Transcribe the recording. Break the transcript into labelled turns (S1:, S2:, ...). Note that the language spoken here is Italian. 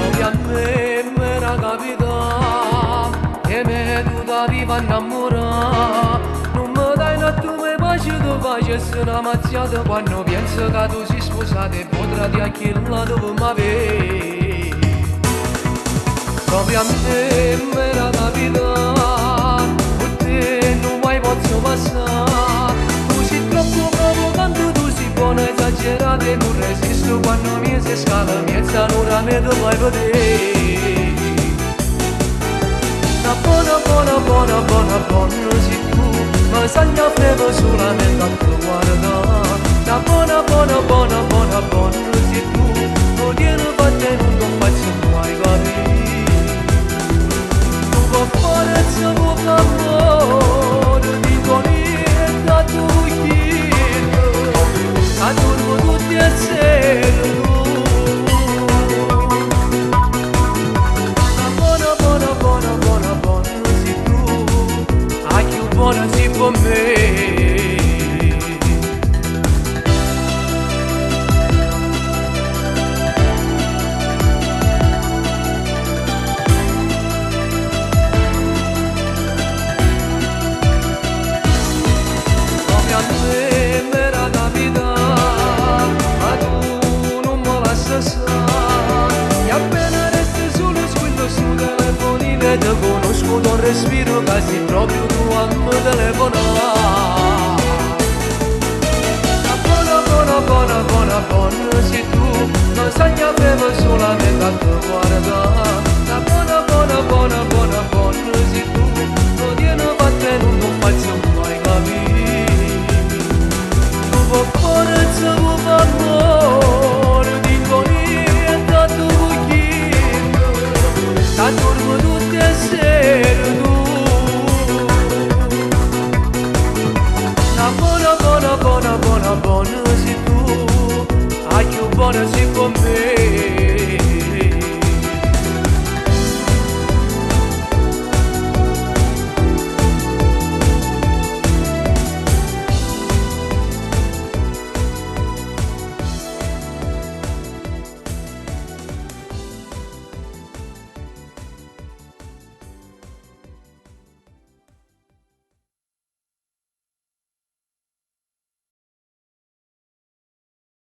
S1: Ovviamente mi era capitato che me tu t'arriva a innamorare. Non mi dai una tu mi piaciuto facessi una mazziata quando penso che tu sei sposata e potrà di achilla dove m'avevi. Ovviamente mi era capitato con te non mai posso passare. Tu sei troppo provocante, tu sei buona esagerata e non resisto quando mi si scala mezz'ora me lo vuoi vedere. Una buona, buona, buona, buona, buona sei tu, ma sogna frevo solamente a tuo guardare. Una buona, buona, buona, buona, buona sei tu, non tieni fatte non ti faccio mai capire. Non può fare se può amore, dico niente a tu chiedo, a dormo tutti assieme. Buona si con me. Ovviamente mi era capitato, ma tu non me la stare. E appena resti solo squillo sul telefonino e ti conosco da un respiro che sei proprio tu a me telefonare. Buona, buona, buona, buona, buona sei tu, non sogna avevo solamente a te guardare. Buona, buona, buona, buona